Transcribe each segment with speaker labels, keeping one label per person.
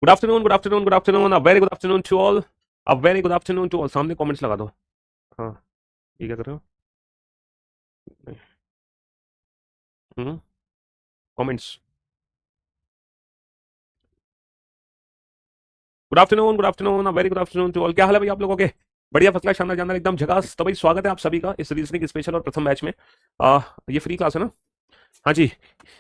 Speaker 1: Good afternoon, good afternoon, good afternoon, a very good afternoon to all, a very good afternoon to all. सामने comments लगा दो। हाँ, ये क्या कर रहे हो? हम्म, comments. Good afternoon, good afternoon, a very good afternoon to all. क्या हाल है भाई आप लोगों के? बढ़िया, फसला, शानदार, जानदार, एकदम झकास। तो भाई स्वागत है आप सभी का इस रीजनिंग स्पेशल और प्रथम बैच में। ये फ्री क्लास है ना? हाँ जी।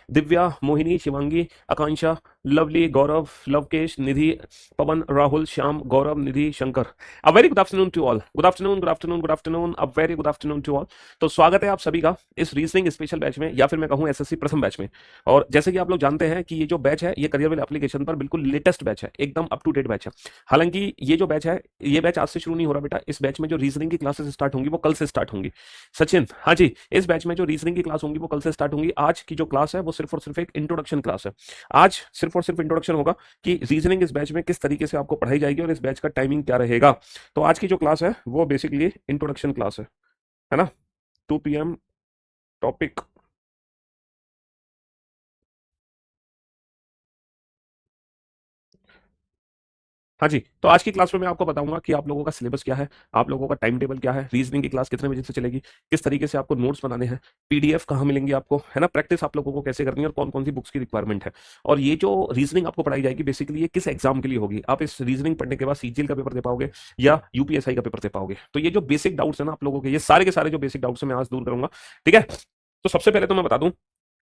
Speaker 1: Divya, Mohini, Shivangi, Akanksha, Lovely, Gaurav, Lavkesh, Nidhi, Pawan, Rahul, Shyam, Gaurav, Nidhi, Shankar. A very good afternoon to all. Good afternoon, good afternoon, good afternoon, a very good afternoon to all. तो स्वागत है आप सभी का इस रीजनिंग स्पेशल बैच में, या फिर मैं कहूँ एसएससी प्रथम बैच में। और जैसे कि आप लोग जानते हैं कि ये जो बैच है ये करियर एप्लीकेशन पर बिल्कुल लेटेस्ट बैच है, एकदम अप टू डेट बैच है। हालांकि ये जो बैच है, ये बैच आज से शुरू नहीं हो रहा बेटा। इस बैच में जो रीजनिंग की क्लासेस स्टार्ट होंगी वो कल से स्टार्ट होंगी। सचिन, हाँ जी, इस बैच में जो रीजनिंग की क्लास होंगी वो कल से स्टार्ट होंगी। आज की जो क्लास है वो सिर्फ और सिर्फ एक इंट्रोडक्शन क्लास है। आज सिर्फ और सिर्फ इंट्रोडक्शन होगा कि रीजनिंग इस बैच में किस तरीके से आपको पढ़ाई जाएगी और इस बैच का टाइमिंग क्या रहेगा। तो आज की जो क्लास है वो बेसिकली इंट्रोडक्शन क्लास है ना? 2 PM टॉपिक। हाँ जी, तो आज की क्लास में मैं आपको बताऊंगा कि आप लोगों का सिलेबस क्या है, आप लोगों का टाइम टेबल क्या है, रीजनिंग की क्लास कितने बजे से चलेगी, किस तरीके से आपको नोट्स बनाने हैं, पीडीएफ कहाँ मिलेंगी आपको, है ना, प्रैक्टिस आप लोगों को कैसे करनी है और कौन कौन सी बुक्स की रिक्वायरमेंट है। और ये जो रीजनिंग आपको पढ़ाई जाएगी बेसिकली ये किस एग्जाम के लिए होगी, आप इस रीजनिंग पढ़ने के बाद सीजीएल का पेपर दे पाओगे या यूपीएसआई का पेपर दे पाओगे। तो ये जो बेसिक डाउट्स है ना आप लोगों के, ये सारे के सारे जो बेसिक डाउट्स है मैं आज दूर करूंगा। ठीक है? तो सबसे पहले तो मैं बता दूं,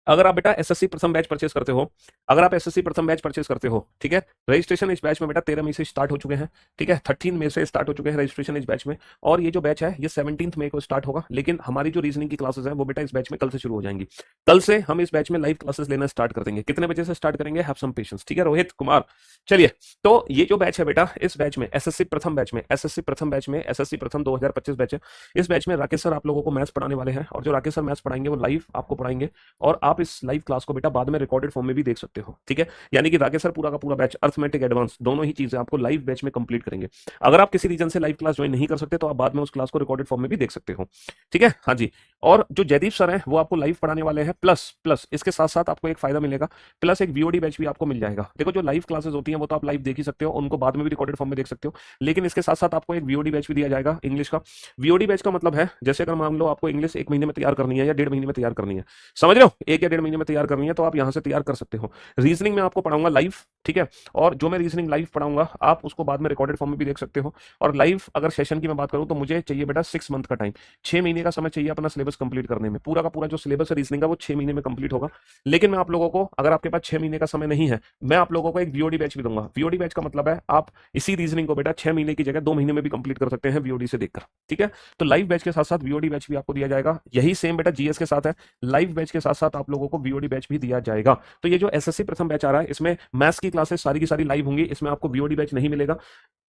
Speaker 1: अगर आप बेटा एसएससी प्रथम बैच परचेस करते हो, अगर आप एसएससी प्रथम बैच परचेस करते हो, ठीक है, रजिस्ट्रेशन इस बैच में बेटा 13 मई से स्टार्ट हो चुके हैं। ठीक है, 13 मई से स्टार्ट हो चुके हैं रजिस्ट्रेशन इस बैच में। और ये जो बैच है ये 17 मई को स्टार्ट होगा, लेकिन हमारी जो रीजनिंग की क्लासेस है वो बेटा इस बैच में कल से शुरू हो जाएंगी। कल से हम इस बैच में लाइव क्लासेस लेना स्टार्ट कर देंगे। कितने बजे से स्टार्ट करेंगे? Have some patience. ठीक है रोहित कुमार? चलिए, तो ये जो बैच है बेटा, इस बैच में एसएससी प्रथम बैच में, एसएससी प्रथम बैच में, एसएससी प्रथम 2025 बैच है। इस बैच में राकेश सर आप लोगों को मैथ्स पढ़ाने वाले हैं, और जो राकेश सर मैथ्स पढ़ाएंगे वो लाइव आपको पढ़ाएंगे। और आप इस लाइव क्लास को बेटा बाद में रिकॉर्डेड फॉर्म में भी देख सकते हो। ठीक है, यानी कि राकेश सर पूरा का पूरा बैच अर्थमेटिक एडवांस दोनों ही चीजें आपको लाइव बैच में कंप्लीट करेंगे। अगर आप किसी रीजन से लाइव क्लास ज्वाइन नहीं कर सकते तो आप बाद में उस क्लास को रिकॉर्डेड फॉर्म में भी देख सकते हो। ठीक है, हाँ जी। और जो जयदीप सर हैं वो आपको लाइव पढ़ाने वाले हैं, प्लस प्लस इसके साथ साथ आपको एक फायदा मिलेगा, प्लस एक वीओडी बैच भी आपको मिल जाएगा। देखो जो लाइव क्लासेस होती हैं वो तो आप लाइव देख ही सकते हो, उनको बाद में भी रिकॉर्डेड फॉर्म में देख सकते हो, लेकिन इसके साथ साथ आपको एक वीओडी बैच भी दिया जाएगा इंग्लिश का। वीओडी बैच का मतलब है, जैसे अगर मान लो आपको इंग्लिश 1 महीने में तैयार करनी है या 1.5 महीने में तैयार करनी है, समझ रहे हो, 1 या 1.5 महीने में तैयार करनी है तो आप यहाँ से तैयार कर सकते हो। रीजनिंग में आपको पढ़ाऊंगा लाइव। ठीक है, और जो मैं रीजनिंग लाइव पढ़ाऊंगा आप उसको बाद में रिकॉर्डेड फॉर्म में भी देख सकते हो। और लाइव अगर सेशन की मैं बात करूं तो मुझे चाहिए बेटा 6 मंथ का टाइम, 6 महीने का समय चाहिए अपना सिलेबस कंप्लीट करने में। पूरा का पूरा जो सिलेबस है रीजनिंग का वो 6 महीने में कंप्लीट होगा। लेकिन मैं आप लोगों को, अगर आपके पास 6 महीने का समय नहीं है, मैं आप लोगों को एक वीओडी बैच भी दूंगा। वीओडी बैच का मतलब है आप इसी रीजनिंग को बेटा 6 महीने की जगह 2 महीने में भी कंप्लीट कर सकते हैं वीओडी से देखकर। ठीक है, तो लाइव बैच के साथ साथ वीओडी बैच भी आपको दिया जाएगा। यही सेम बेटा जीएस के साथ है, लाइव बैच के साथ साथ आप लोगों को वीओडी बैच भी दिया जाएगा। तो ये जो एसएससी प्रथम बैच आ रहा है इसमें मैथ्स की क्लासेस सारी की सारी लाइव होंगी, इसमें आपको वीओडी बैच नहीं मिलेगा।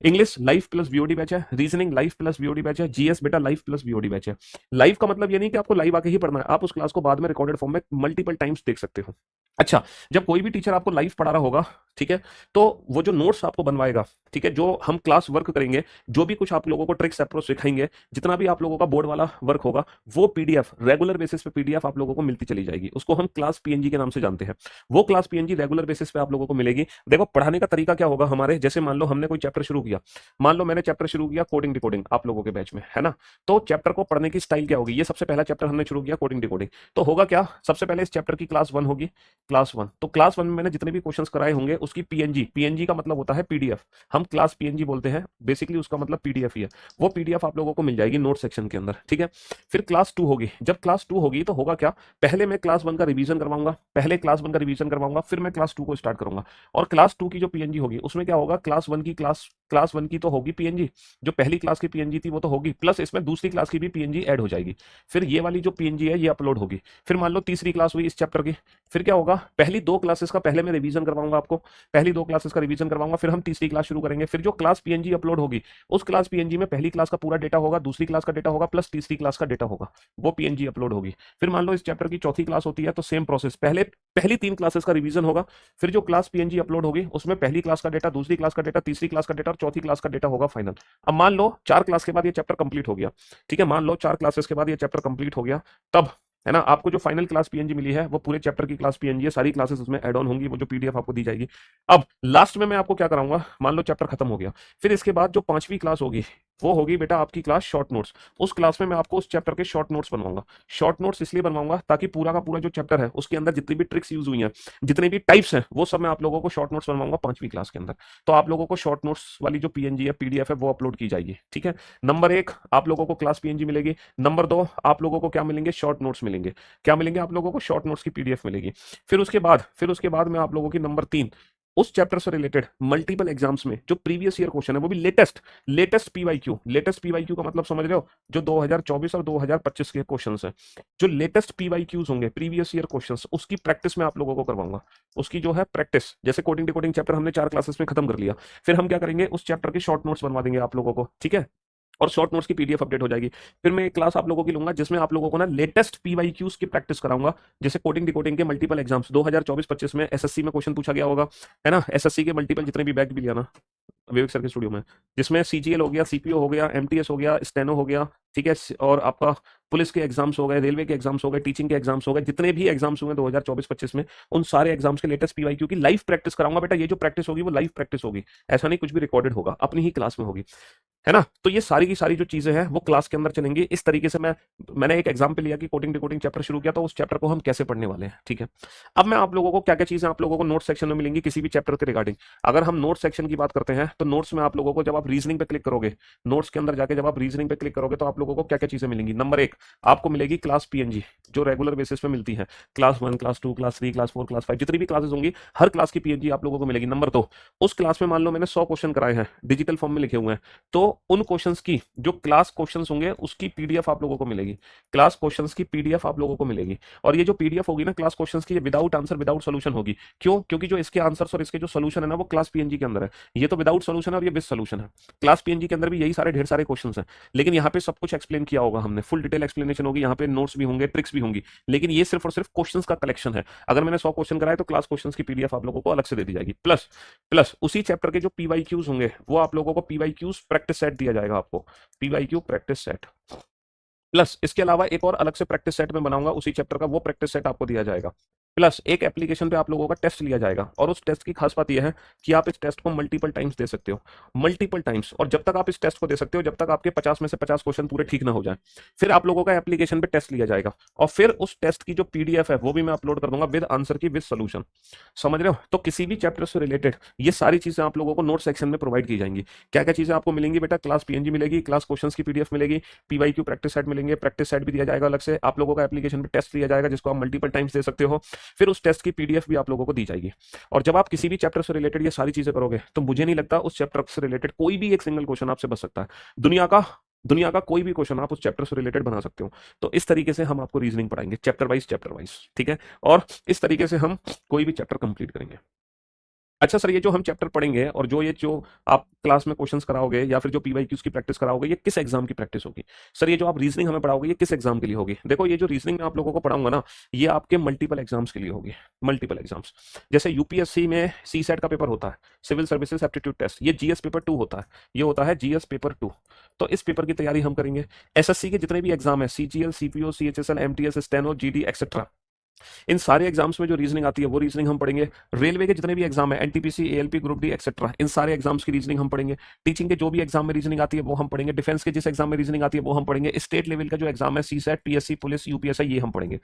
Speaker 1: English live plus VOD batch है, reasoning live plus VOD batch है, जीएस बेटा लाइव प्लस वीओडी बैच है। लाइव का मतलब ये नहीं कि आपको लाइव आके ही पढ़ना है, आप उस क्लास को बाद में रिकॉर्डेड फॉर्म में मल्टीपल टाइम्स देख सकते हो। अच्छा, जब कोई भी टीचर आपको लाइव पढ़ा रहा होगा, ठीक है, तो वो जो नोट्स आपको बनवाएगा, ठीक है, जो हम क्लास वर्क करेंगे, जो भी कुछ आप लोगों को ट्रिक्स अप्रोच सिखाएंगे, जितना भी आप लोगों का बोर्ड वाला वर्क होगा, वो पीडीएफ रेगुलर बेसिस पे पीडीएफ आप लोगों को मिलती चली जाएगी। उसको हम क्लास पीएनजी के नाम से जानते हैं। वो क्लास पीएनजी रेगुलर बेसिस पे आप लोगों को मिलेगी। देखो पढ़ाने का तरीका क्या होगा हमारे, जैसे मान लो हमने कोई चैप्टर शुरू किया, मान लो मैंने चैप्टर शुरू किया कोडिंग डिकोडिंग आप लोगों के बैच में, है ना? तो चैप्टर को पढ़ने की स्टाइल क्या होगी, ये सबसे पहला चैप्टर हमने शुरू किया कोडिंग डिकोडिंग, तो होगा क्या, सबसे पहले इस चैप्टर की क्लास 1 होगी। क्लास 1, तो क्लास 1 में मैंने जितने भी क्वेश्चंस कराए होंगे उसकी पीएनजी, पीएनजी का मतलब होता है पीडीएफ, हम क्लास पीएनजी बोलते हैं, बेसिकली उसका मतलब पीडीएफ ही है। वो पीडीएफ आप लोगों को मिल जाएगी नोट सेक्शन के अंदर। ठीक है, फिर क्लास 2 होगी। जब क्लास 2 होगी तो होगा क्या, पहले मैं क्लास 1 का रिवीजन करवाऊंगा, पहले क्लास 1 का रिवीजन करवाऊंगा, फिर मैं क्लास 2 को स्टार्ट करूंगा। और क्लास 2 की जो पीएनजी होगी उसमें क्या होगा, क्लास 1 की तो होगी पीएनजी, जो पहली क्लास की पीएनजी थी वो तो होगी, प्लस इसमें दूसरी क्लास की भी पीएनजी ऐड हो जाएगी। फिर ये वाली जो पीएनजी है ये अपलोड होगी। फिर मान लो तीसरी क्लास हुई इस चैप्टर की, फिर क्या होगा, पहली 2 क्लासेस का पहले मैं रिवीजन करवाऊंगा आपको, पहली 2 क्लासेस का रिवीजन करवाऊंगा, फिर हम तीसरी क्लास शुरू करेंगे। फिर जो क्लास पीएनजी अपलोड होगी उस क्लास पीएनजी में पहली क्लास का पूरा डेटा होगा, दूसरी क्लास का डेटा होगा, प्लस तीसरी क्लास का डेटा होगा, वो पीएनजी अपलोड होगी। फिर मान लो इस चैप्टर की चौथी क्लास होती है तो सेम प्रोसेस, पहले पहली 3 क्लासेस का रिवीजन होगा, फिर जो क्लास पीएनजी अपलोड होगी उसमें पहली क्लास का डेटा, दूसरी क्लास का डेटा, तीसरी क्लास का डेटा और चौथी क्लास का डेटा होगा फाइनल। अब मान लो 4 क्लास के बाद ये चैप्टर कंप्लीट हो गया, ठीक है, मान लो 4 क्लासेस के बाद ये चैप्टर कंप्लीट हो गया, तब है ना। आपको जो फाइनल क्लास पीएनजी मिली है वो पूरे चैप्टर की क्लास पीएनजी है, सारी क्लासेस उसमें ऐड ऑन होंगी, वो जो पीडीएफ आपको दी जाएगी। अब लास्ट में मैं आपको क्या कराऊंगा, मान लो चैप्टर खत्म हो गया, फिर इसके बाद जो पांचवी क्लास होगी वो होगी बेटा आपकी क्लास शॉर्ट नोट्स। उस क्लास में मैं आपको उस चैप्टर के शॉर्ट नोट्स बनवाऊंगा। शॉर्ट नोट्स इसलिए बनवाऊंगा ताकि पूरा का पूरा जो चैप्टर है उसके अंदर जितनी भी ट्रिक्स यूज हुई हैं, जितने भी टाइप्स हैं, वो सब मैं आप लोगों को शॉर्ट नोट्स बनवाऊंगा पांचवी क्लास के अंदर। तो आप लोगों को शॉर्ट नोट्स वाली जो पीएनजी है, पीडीएफ है, वो अपलोड की जाएगी। ठीक है, नंबर एक आप लोगों को क्लास पीएनजी मिलेगी, नंबर दो आप लोगों को क्या मिलेंगे, शॉर्ट नोट्स मिलेंगे। क्या मिलेंगे आप लोगों को, शॉर्ट नोट्स की पीडीएफ मिलेगी। फिर उसके बाद मैं आप लोगों की नंबर तीन, उस चैप्टर से रिलेटेड मल्टीपल एग्जाम्स में जो प्रीवियस ईयर क्वेश्चन है, वो भी लेटेस्ट पीवाईक्यू का मतलब समझ रहे हो, जो 2024 और 2025 के क्वेश्चंस हैं, जो लेटेस्ट पीवाईक्यूज होंगे, प्रीवियस ईयर क्वेश्चंस, उसकी प्रैक्टिस मैं आप लोगों को करवाऊंगा। उसकी जो है प्रैक्टिस, जैसे कोडिंग डिकोडिंग चैप्टर हमने 4 क्लासेस में खत्म कर लिया, फिर हम क्या करेंगे, उस चैप्टर के शॉर्ट नोट्स बनवा देंगे आप लोगों को। ठीक है, और शॉर्ट नोट्स की पीडीएफ अपडेट हो जाएगी। फिर मैं एक क्लास आप लोगों की लूंगा जिसमें आप लोगों को ना लेटेस्ट पीवाईक्यूज की प्रैक्टिस कराऊंगा। जैसे कोडिंग डिकोडिंग के मल्टीपल एग्जाम्स 2024-25 में एसएससी में क्वेश्चन पूछा गया होगा, है ना। एसएससी के मल्टीपल जितने भी बैग भी लिया ना विवेक सर के स्टूडियो में, जिसमें सीजीएल हो गया, सीपीओ हो गया, एमटीएस हो गया, स्टेनो हो गया, ठीक है, और आपका पुलिस के एग्जाम्स हो गए, रेलवे के एग्जाम्स हो गए, टीचिंग के एग्जाम्स हो गए, जितने भी एग्जाम्स हुए 2024-25 में, उन सारे एग्जाम्स के लेटेस्ट पीवाईक्यू की लाइव प्रैक्टिस कराऊंगा। बेटा ये जो प्रैक्टिस होगी वो लाइव प्रैक्टिस होगी, ऐसा नहीं कुछ भी रिकॉर्डेड होगा, अपनी ही क्लास में होगी, है ना। तो ये सारी की सारी जो चीजें हैं वो क्लास के अंदर चलेंगी। इस तरीके से मैंने एक एग्जाम्पल लिया कि कोडिंग डिकोडिंग चैप्टर शुरू किया, तो उस चैप्टर को हम कैसे पढ़ने वाले हैं। ठीक है, अब मैं आप लोगों को क्या क्या चीजें आप लोगों को नोट सेक्शन में मिलेंगी किसी भी चैप्टर के रिगार्डिंग। अगर हम नोट सेक्शन की बात करते हैं तो नोट्स में आप लोगों को, जब आप रीजनिंग पे क्लिक करोगे, नोट्स के अंदर जाके जब आप रीजनिंग पे क्लिक करोगे, तो आप लोगों को क्या क्या चीजें मिलेंगी। नंबर एक, आपको मिलेगी क्लास पीएनजी जो रेगुलर बेसिस पे मिलती है, class 1, class 2, class 3, class 4, class 5, जितनी भी क्लासेस होंगी हर क्लास की पीएनजी आप लोगों को मिलेगी। नंबर दो, उस क्लास में मान लो मैंने 100 क्वेश्चन कराए हैं, डिजिटल फॉर्म में लिखे हुए हैं, तो उन क्वेश्चंस की जो क्लास क्वेश्चंस होंगे उसकी पीडीएफ आप लोगों को मिलेगी। क्लास क्वेश्चंस की पीडीएफ आप लोगों को मिलेगी, और ये जो पीडीएफ होगी ना क्लास क्वेश्चंस की, ये विदाउट आंसर विदाउट सोल्यूशन होगी। क्यों? क्योंकि जो इसके आंसर्स और इसके जो सोल्यूशन है ना वो क्लास पीएनजी के अंदर है। ये तो विदाउट सोल्यूशन है और ये विद सोल्यूशन है। क्लास पीएनजी के अंदर भी यही सारे ढेर सारे क्वेश्चन हैं, लेकिन यहाँ पे सब कुछ एक्सप्लेन किया होगा हमने, फुल डिटेल एक्सप्लेनेशन होगी, यहाँ पे नोट्स भी होंगे, ट्रिक्स भी होंगी, लेकिन ये सिर्फ और सिर्फ क्वेश्चंस का कलेक्शन है। अगर मैंने 100 क्वेश्चन कराए तो क्लास क्वेश्चंस की पीडीएफ आप लोगों को अलग से दे दी जाएगी। प्लस प्लस उसी चैप्टर के जो पीवाईक्यूज होंगे वो आप लोगों को पीवाईक्यूज प्रैक्टिस सेट दिया जाएगा आपको, पीवाईक्यू प्रैक्टिस सेट। प्लस इसके अलावा एक और अलग से प्रैक्टिस सेट में बनाऊंगा उसी चैप्टर का, वो प्रैक्टिस सेट आपको दिया जाएगा। प्लस एक एप्लीकेशन पे आप लोगों का टेस्ट लिया जाएगा, और उस टेस्ट की खास बात यह है कि आप इस टेस्ट को मल्टीपल टाइम्स दे सकते हो, मल्टीपल टाइम्स, और जब तक आप इस टेस्ट को दे सकते हो जब तक आपके 50 में से 50 क्वेश्चन पूरे ठीक ना हो जाए, फिर आप लोगों का एप्लीकेशन पे टेस्ट लिया जाएगा, और फिर उस टेस्ट की जो पीडीएफ है वो भी मैं अपलोड कर दूंगा विद आंसर की, विद सोल्यूशन। समझ रहे हो? तो किसी भी चैप्टर से रिलेटेड ये सारी चीजें आप लोगों को नोट सेक्शन में प्रोवाइड की जाएंगी। क्या क्या चीजें आपको मिलेंगी बेटा, क्लास पीएनजी मिलेगी, क्लास क्वेश्चन की पीडीएफ मिलेगी, पीवाईक्यू प्रैक्टिस सेट मिलेंगे, प्रैक्टिस सेट भी दिया जाएगा अलग से, आप लोगों का एप्लीकेशन पे टेस्ट लिया जाएगा जिसको आप मल्टीपल टाइम्स दे सकते हो, फिर उस टेस्ट की पीडीएफ भी आप लोगों को दी जाएगी। और जब आप किसी भी चैप्टर से रिलेटेड ये सारी चीजें करोगे तो मुझे नहीं लगता उस चैप्टर से रिलेटेड कोई भी एक सिंगल क्वेश्चन आपसे बच सकता है। दुनिया का कोई भी क्वेश्चन आप उस चैप्टर से रिलेटेड बना सकते हो। तो इस तरीके से हम आपको रीजनिंग पढ़ाएंगे चैप्टर वाइज, ठीक है, और इस तरीके से हम कोई भी चैप्टर कंप्लीट करेंगे। अच्छा सर, ये जो हम चैप्टर पढ़ेंगे और जो आप क्लास में क्वेश्चंस कराओगे या फिर जो पीवाईक्यूज की प्रैक्टिस कराओगे, ये किस एग्जाम की प्रैक्टिस होगी? सर ये जो आप रीजनिंग हमें पढ़ाओगे ये किस एग्जाम के लिए होगी? देखो ये जो रीजनिंग मैं आप लोगों को पढ़ाऊंगा ना, ये आपके मल्टीपल एग्जाम्स के लिए होगी, मल्टीपल एग्जाम्स। जैसे यूपीएससी में सी सेट का पेपर होता है, सिविल सर्विसेज एप्टीट्यूड टेस्ट, ये जीएस पेपर 2 होता है, ये होता है जीएस पेपर 2। तो इस पेपर की तैयारी हम करेंगे। एसएससी के जितने भी एग्जाम है, CGL, CPO, CHSL, MTS, steno, GD etcetera, इन सारे एग्जाम्स में जो रीजनिंग आती है वो रीजनिंग हम पढ़ेंगे। रेलवे के जितने भी एग्जाम है, NTPC, ALP, group D etcetera, इन सारे एग्जाम्स की रीजनिंग हम पढ़ेंगे। टीचिंग के जो भी एग्जाम में रीजनिंग आती है वो हम पढ़ेंगे। डिफेंस के जिस एग्जाम में रीजनिंग आती है वो हम पढ़ेंगे। स्टेट लेवल का जो एग्जाम है, सी सेट, पीएससी, पुलिस, यूपीएससी, ये हम पढ़ेंगे।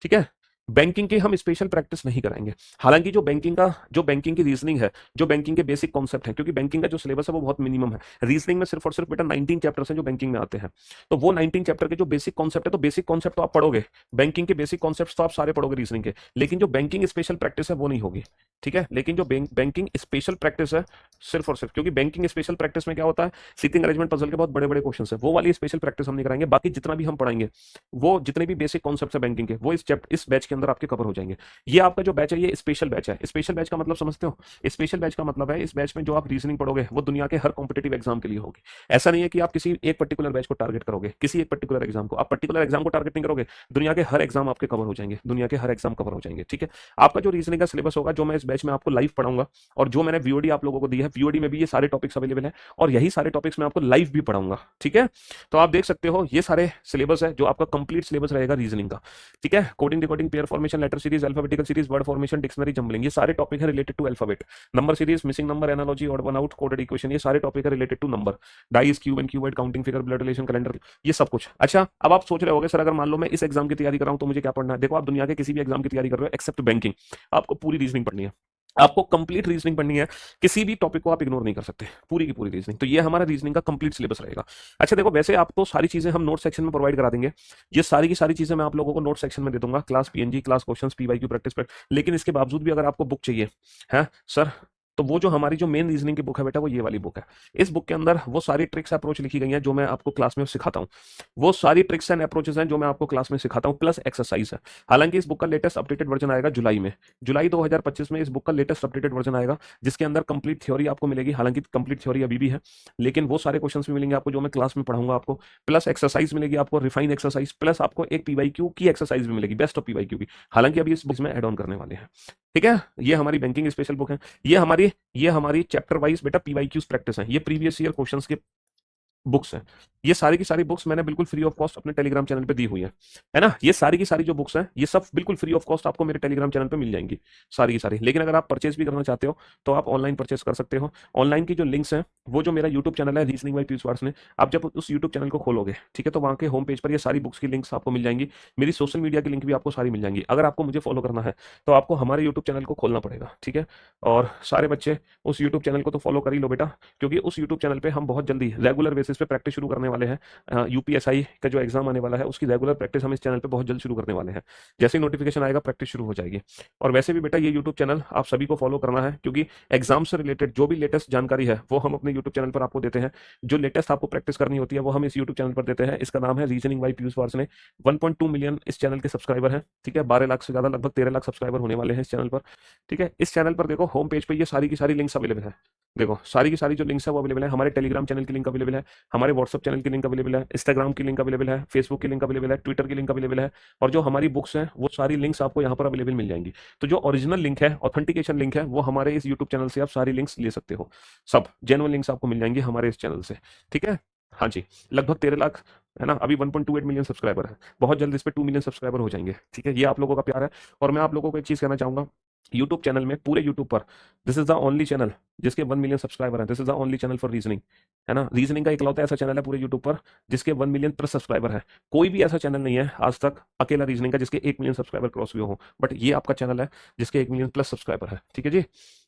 Speaker 1: ठीक है, बैंकिंग की हम स्पेशल प्रैक्टिस नहीं कराएंगे। हालांकि जो बैंकिंग की रीजनिंग है, जो बैंकिंग के बेसिक कॉन्सेप्ट है, क्योंकि बैंकिंग का जो सिलेबस है वो बहुत मिनिमम है, रीजनिंग में सिर्फ और सिर्फ बेटा 19 चैप्टर्स हैं जो बैंकिंग में आते हैं। तो वो 19 चैप्टर के जो बेसिक कॉन्सेप्ट है, तो बेसिक कॉन्सेप्ट तो आप पढ़ोगे, बैंकिंग के बेसिक कॉन्सेप्ट तो आप सारे पढ़ोगे रीजनिंग के, लेकिन जो बैंकिंग स्पेशल प्रैक्टिस है वो नहीं होगी। ठीक है, लेकिन जो बैंकिंग स्पेशल प्रैक्टिस है सिर्फ और सिर्फ, क्योंकि बैंकिंग स्पेशल प्रैक्टिस में क्या होता है, सीटिंग अरेंजमेंट पजल के बहुत बड़े बड़े क्वेश्चन है, वो वाली स्पेशल प्रैक्टिस हम नहीं कराएंगे। बाकी जितना भी हम पढ़ाएंगे, वो जितने भी बेसिक कॉन्सेप्ट है बैंकिंग के, वो इस बैच के के अंदर आपके कवर हो जाएंगे। ये आपका जो बैच है ये स्पेशल बैच है। स्पेशल बैच का मतलब समझते हो? स्पेशल बैच का मतलब है इस बैच में जो आप रीजनिंग पढ़ोगे वो दुनिया के हर कॉम्पिटेटिव एग्जाम के लिए होगी। ऐसा नहीं है कि आप किसी एक पर्टिकुलर बैच को टारगेट करोगे, किसी एक पर्टिकुलर एग्जाम को। आप पर्टिकुलर एग्जाम को टारगेट नहीं करोगे, दुनिया के हर एग्जाम आपके कवर हो जाएंगे, दुनिया के हर एग्जाम कवर हो जाएंगे। ठीक है, आपका जो रीजनिंग का सिलेबस होगा जो मैं इस बैच में आपको लाइव पढ़ाऊंगा, और जो मैंने वीओडी आप लोगों को दी है, वीओडी में भी ये सारे टॉपिक्स अवेलेबल है, और यही सारे टॉपिक्स मैं आपको लाइव भी पढ़ाऊंगा। ठीक है, तो आप देख सकते हो ये सारे सिलेबस है जो आपका कंप्लीट सिलेबस रहेगा रीजनिंग का। ठीक है, coding decoding pair formation letter series alphabetical series word formation dictionary jumbling, ये सारे टॉपिक है related to alphabet. Number series missing number analogy odd one out coded equation, ये सारे टॉपिक है related to number. Dice cube and cuboid counting figure blood relation calendar, ये सब कुछ। अच्छा, अब आप सोच रहे होगे सर अगर मान लो मैं इस एग्जाम की तैयारी कर रहा हूं तो मुझे क्या पढ़ना है? देखो, आप दुनिया के किसी भी एग्जाम की तैयारी कर रहे हो एक्सेप्ट बैंकिंग, आपको पूरी रीजनिंग पढ़नी है, आपको कंप्लीट रीजनिंग पढ़नी है। किसी भी टॉपिक को आप इग्नोर नहीं कर सकते, पूरी की पूरी रीजनिंग। तो ये हमारा रीजनिंग का कंप्लीट सिलेबस रहेगा। अच्छा देखो, वैसे आपको सारी चीजें हम नोट सेक्शन में प्रोवाइड करा देंगे, ये सारी की सारी चीजें मैं आप लोगों को नोट सेक्शन में दे दूंगा, class PNG, class questions, PYQ practice पर। लेकिन इसके बावजूद भी अगर आपको बुक चाहिए है सर, तो वो जो हमारी जो मेन रीजनिंग की बुक है बेटा, वो ये वाली बुक है। इस बुक के अंदर वो सारी ट्रिक्स अप्रोच लिखी गई हैं जो मैं आपको क्लास में सिखाता हूँ। वो सारी ट्रिक्स एंड अप्रोचेस हैं जो मैं आपको क्लास में सिखाता हूँ, प्लस एक्सरसाइज है। हालांकि इस बुक का लेटेस्ट अपडेटेड वर्जन आएगा जुलाई में, जुलाई 2025 में इस बुक का लेटेस्ट अपडेटेड वर्जन आएगा, जिसके अंदर कंप्लीट थ्योरी आपको मिलेगी। हालांकि कंप्लीट थ्योरी अभी भी है, लेकिन वो सारे क्वेश्चंस भी मिलेंगे आपको जो मैं क्लास में पढ़ाऊंगा आपको, प्लस एक्सरसाइज मिलेगी आपको, रिफाइन एक्सरसाइज, प्लस आपको एक पीवाईक्यू की एक्सरसाइज भी मिलेगी, बेस्ट ऑफ पीवाईक्यू की। हालांकि अभी इस बुक में एड ऑन करने वाले हैं। ठीक है, ये हमारी बैंकिंग स्पेशल बुक है। ये हमारी चैप्टर वाइज बेटा पीवाईक्यूज प्रैक्टिस है, ये प्रीवियस ईयर क्वेश्चंस के बुक्स हैं। ये सारी की सारी बुक्स मैंने बिल्कुल फ्री ऑफ कॉस्ट अपने टेलीग्राम चैनल पे दी हुई है ना। ये सारी की सारी जो बुक्स हैं ये सब बिल्कुल फ्री ऑफ कॉस्ट आपको मेरे टेलीग्राम चैनल पे मिल जाएंगी, सारी की सारी। लेकिन अगर आप परचेज भी करना चाहते हो तो आप ऑनलाइन परचेज कर सकते हो। ऑनलाइन की जो लिंक्स हैं, वो जो मेरा यूट्यूब चैनल है रीजनिंग बाय पीयूष वार्स ने, आप जब उस यूट्यूब चैनल को खोलोगे, ठीक है, तो वहाँ के होम पेज पर ये सारी बुक्स की लिंक्स आपको मिल जाएंगी। मेरी सोशल मीडिया की लिंक भी आपको सारी मिल जाएंगी। अगर आपको मुझे फॉलो करना है तो आपको हमारे यूट्यूब चैनल को खोलना पड़ेगा। ठीक है, और सारे बच्चे उस यूट्यूब चैनल को तो फॉलो कर ही लो बेटा, क्योंकि उस यूट्यूब चैनल पे हम बहुत जल्दी रेगुलर बेसिस पे प्रैक्टिस शुरू करने वाले हैं। यूपीएसआई का जो एग्जाम आने वाला है उसकी रेगुलर प्रैक्टिस हम इस चैनल पे बहुत जल्द शुरू करने वाले हैं। जैसे ही नोटिफिकेशन आएगा प्रैक्टिस शुरू हो जाएगी। और वैसे भी बेटा ये यूट्यूब चैनल आप सभी को फॉलो करना है, क्योंकि एग्जाम से रिलेटेड जो भी लेटेस्ट जानकारी है वो हम अपने यूट्यूब चैनल पर आपको देते हैं। जो लेटेस्ट आपको प्रैक्टिस करनी होती है वो हम इस यूट्यूब चैनल पर देते हैं। इसका नाम है रीजनिंग बाय पीयूष वार्स ने। 1.2 मिलियन इस चैनल के सब्सक्राइबर हैं। ठीक है, 12 लाख से ज्यादा, लगभग 13 लाख सब्सक्राइबर होने वाले हैं इस चैनल पर। ठीक है, इस चैनल पर देखो होम पेज पे ये सारी की सारी लिंक्स अवेलेबल है। देखो सारी की सारी जो लिंक्स है वो अवेलेबल है। हमारे टेलीग्राम चैनल की लिंक अवेलेबल है, हमारे व्हाट्सअप चैनल की लिंक अवेलेबल है, इंस्टाग्राम की लिंक अवेलेबल है, फेसबुक की लिंक अवेलेबल है, ट्विटर की लिंक अवेलेबल है, और जो हमारी बुक्स हैं वो सारी लिंक्स आपको यहाँ पर अवेलेबल मिल जाएंगी। तो जो ओरिजिनल लिंक है, ऑथेंटिकेशन लिंक है, वो हमारे इस यूट्यूब चैनल से आप सारी लिंक्स ले सकते हो। सब जेन्युइन लिंक्स आपको मिल जाएंगी हमारे इस चैनल से। ठीक है, हाँ जी, लगभग 13 लाख है ना, अभी 1.28 मिलियन सब्सक्राइबर है। बहुत जल्द इस पे 2 मिलियन सब्सक्राइबर हो जाएंगे। ठीक है, ये आप लोगों का प्यार है। और मैं आप लोगों को एक चीज कहना चाहूंगा, यूट्यूब चैनल में, पूरे यूट्यूब पर, this is the only channel जिसके 1 मिलियन सब्सक्राइबर है। This is the only channel for reasoning, है ना। रीजनिंग का इकलौता ऐसा चैनल है पूरे यूट्यूब पर जिसके 1 मिलियन प्लस सब्सक्राइबर है। कोई भी ऐसा चैनल नहीं है आज तक अकेला रीजनिंग का जिसके 1 मिलियन सब्सक्राइबर क्रॉस हुए हो, बट ये आपका चैनल है जिसके 1 मिलियन प्लस सब्सक्राइबर है। ठीक है जी,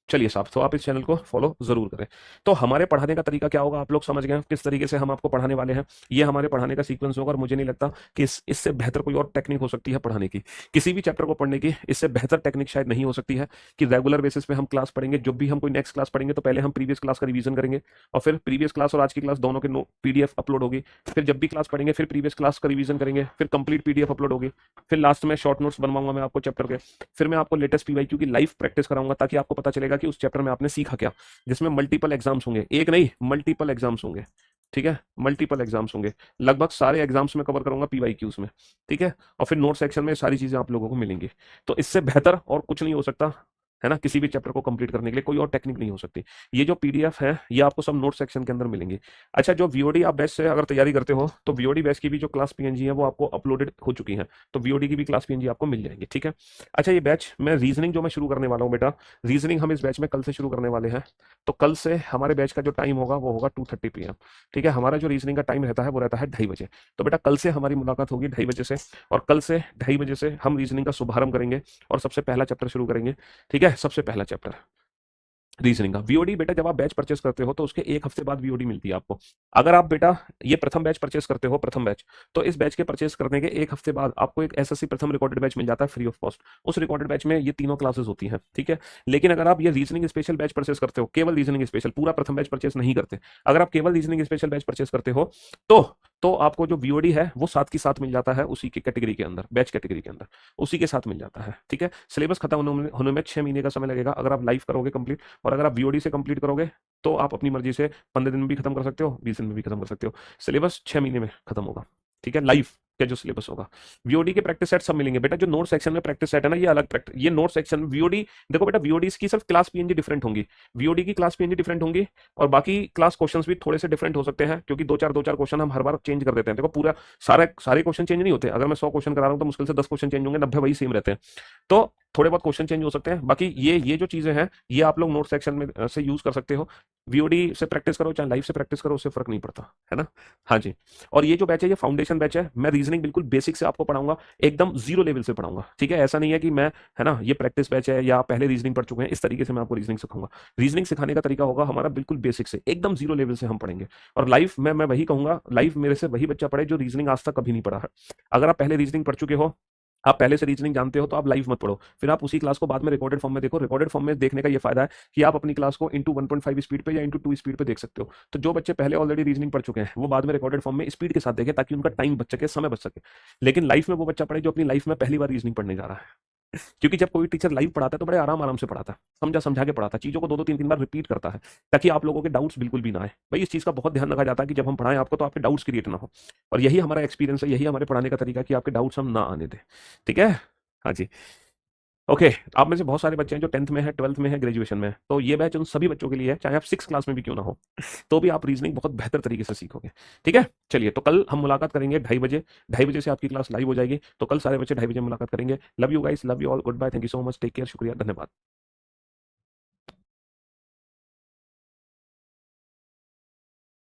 Speaker 1: चलिए साहब, तो आप इस चैनल को फॉलो जरूर करें। तो हमारे पढ़ाने का तरीका क्या होगा, आप लोग समझ गए किस तरीके से हम आपको पढ़ाने वाले हैं। ये हमारे पढ़ाने का सीक्वेंस होगा, और मुझे नहीं लगता कि इससे बेहतर कोई और टेक्निक हो सकती है पढ़ाने की। किसी भी चैप्टर को पढ़ने की इससे बेहतर टेक्निक शायद नहीं हो सकती है कि रेगुलर बेसिस पे हम क्लास पढ़ेंगे। जब भी हम कोई नेक्स्ट क्लास पढ़ेंगे तो पहले हम प्रीवियस क्लास का रिवीजन करेंगे, और फिर प्रीवियस क्लास और आज की क्लास दोनों के पीडीएफ अपलोड होगी। फिर जब भी क्लास पढ़ेंगे फिर प्रीवियस क्लास का रिवीजन करेंगे, फिर कंप्लीट पीडीएफ अपलोड होगी। फिर लास्ट में शॉर्ट नोट्स बनवाऊंगा मैं आपको चैप्टर के। फिर मैं आपको लेटेस्ट पीवाईक्यू की लाइव प्रैक्टिस कराऊंगा, ताकि आपको पता चलेगा कि उस चैप्टर में आपने सीखा क्या, जिसमें मल्टीपल एग्जाम्स होंगे, एक नहीं मल्टीपल एग्जाम्स होंगे। ठीक है, मल्टीपल एग्जाम्स होंगे, लगभग सारे एग्जाम्स में कवर करूंगा पीवाईक्यूज में। ठीक है, और फिर नोट सेक्शन में सारी चीजें आप लोगों को मिलेंगी। तो इससे बेहतर और कुछ नहीं हो सकता, है ना। किसी भी चैप्टर को कंप्लीट करने के लिए कोई और टेक्निक नहीं हो सकती। ये जो पीडीएफ है ये आपको सब नोट सेक्शन के अंदर मिलेंगी। अच्छा, जो वीओडी आप बैच से अगर तैयारी करते हो तो वीओडी बैच की भी जो क्लास पीएनजी है वो आपको अपलोडेड हो चुकी है, तो वीओडी की भी क्लास पीएनजी आपको मिल जाएगी। ठीक है, अच्छा, ये बैच मैं रीजनिंग जो मैं शुरू करने वाला हूँ बेटा, रीजनिंग हम इस बैच में कल से शुरू करने वाले हैं। तो कल से हमारे बैच का जो टाइम होगा वो होगा 2:30 PM। ठीक है, हमारा जो रीजनिंग का टाइम रहता है वो रहता है 2:30 बजे। तो बेटा कल से हमारी मुलाकात होगी 2:30 बजे से, और कल से 2:30 बजे से हम रीजनिंग का शुभारंभ करेंगे और सबसे पहला चैप्टर शुरू करेंगे। ठीक है, सबसे पहला चैप्टर रीजनिंग का वीओडी बेटा जब आप बैच परचेस करते हो तो उसके एक हफ्ते बाद वीओडी मिलती है आपको। अगर आप बेटा ये प्रथम बैच परचेस करते हो, प्रथम बैच, तो इस बैच के परचेस करने के एक हफ्ते बाद आपको एक एसएससी प्रथम रिकॉर्डेड बैच मिल जाता है फ्री ऑफ कॉस्ट। उस रिकॉर्डेड बैच में ये तीनों क्लासेस होती हैं, ठीक है। लेकिन अगर आप ये रीजनिंग स्पेशल बैच परचेस करते हो, केवल रीजनिंग स्पेशल, पूरा प्रथम बैच परचेस नहीं करते, अगर आप केवल रीजनिंग स्पेशल बैच परचेस करते हो तो तो आपको जो वीओडी है वो साथ के साथ मिल जाता है, उसी की कैटेगरी के अंदर, बैच कैटेगरी के अंदर उसी के साथ मिल जाता है, ठीक है। सिलेबस खत्म होने में 6 महीने का समय लगेगा अगर आप लाइव करोगे कंप्लीट, और अगर आप वीओडी से कंप्लीट करोगे तो आप अपनी मर्जी से 15 दिन में भी खत्म कर सकते हो, 20 दिन में भी खत्म कर सकते हो। सिलेबस 6 महीने में खत्म होगा, ठीक है, लाइव का जो सिलेबस होगा। वीओडी के प्रैक्टिस सेट सब मिलेंगे बेटा। जो नोट सेक्शन में प्रैक्टिस सेट है ना, ये अलग प्रैक्टिस, ये नोट सेक्शन वीओडी, देखो बेटा वीओडी की सिर्फ क्लास पीएनजी डिफरेंट होंगी, वीओडी की क्लास पीएनजी डिफरेंट होंगी, और बाकी क्लास क्वेश्चंस भी थोड़े से डिफरेंट हो सकते हैं, क्योंकि दो चार क्वेश्चन हम हर बार चेंज कर देते हैं। देखो पूरा सारे क्वेश्चन चेंज नहीं होते। अगर मैं 100 क्वेश्चन करा रहा हूँ तो मुश्किल से 10 क्वेश्चन चेंज होंगे, 90 वही सेम रहते हैं। तो थोड़े बहुत क्वेश्चन चेंज हो सकते हैं, बाकी ये जो चीजें हैं ये आप लोग नोट सेक्शन में से यूज कर सकते हो। वीओडी से प्रैक्टिस करो चाहे लाइव से प्रैक्टिस करो, उससे फर्क नहीं पड़ता, है ना। हाँ जी। और ये जो बैच है ये फाउंडेशन बैच है। मैं रीजनिंग बिल्कुल बेसिक से आपको पढ़ाऊंगा, एकदम जीरो लेवल से पढ़ाऊंगा, ठीक है। ऐसा नहीं है कि मैं, है ना, ये प्रैक्टिस बैच है या पहले रीजनिंग पढ़ चुके हैं, इस तरीके से मैं आपको रीजनिंग सिखाऊंगा। रीजनिंग सिखाने का तरीका होगा हमारा बिल्कुल बेसिक से, एकदम जीरो लेवल से हम पढ़ेंगे। और लाइव में मैं वही कहूंगा, लाइव मेरे से वही बच्चा पढ़े जो रीजनिंग आज तक कभी नहीं पढ़ा है। अगर आप पहले रीजनिंग पढ़ चुके हो, आप पहले से रीजनिंग जानते हो, तो आप लाइव मत पढ़ो, फिर आप उसी क्लास को बाद में रिकॉर्डेड फॉर्म में देखो। रिकॉर्डेड फॉर्म में देखने का ये फायदा है कि आप अपनी क्लास को इंटू 1.5 स्पीड पे या इंटू 2 स्पीड पे देख सकते हो। तो जो बच्चे पहले ऑलरेडी रीजनिंग पढ़ चुके हैं वो बाद में रिकॉर्डेड फॉर्म में स्पीड के साथ देखें, ताकि उनका टाइम बच सके, समय बच सके। लेकिन लाइफ में वो बच्चा पढ़े जो अपनी लाइफ में पहली बार रीजनिंग पढ़ने जा रहा है। क्योंकि जब कोई टीचर लाइव पढ़ाता है तो बड़े आराम आराम से पढ़ाता है, समझा समझा के पढ़ाता है, चीजों को दो दो तीन तीन बार रिपीट करता है, ताकि आप लोगों के डाउट्स बिल्कुल भी ना आए। भाई इस चीज का बहुत ध्यान रखा जाता है कि जब हम पढ़ाएं आपको तो आपके डाउट्स क्रिएट ना हो। और यही हमारा एक्सपीरियंस है, यही हमारे पढ़ाने का तरीका है कि आपके डाउट्स हम ना आने दें, ठीक है। हाँ जी। ओके। आप में से बहुत सारे बच्चे हैं जो 10th में है, 12th में है, ग्रेजुएशन में है, तो ये बैच उन सभी बच्चों के लिए है, चाहे आप 6 क्लास में भी क्यों ना हो, तो भी आप रीजनिंग बहुत बेहतर तरीके से सीखोगे, ठीक है। चलिए, तो कल हम मुलाकात करेंगे 2:30 बजे। 2:30 बजे से आपकी क्लास लाइव हो जाएगी, तो कल सारे बच्चे 2:30 बजे मुलाकात करेंगे। Love you guys, love you all, goodbye, thank you so much, take care, शुक्रिया, धन्यवाद।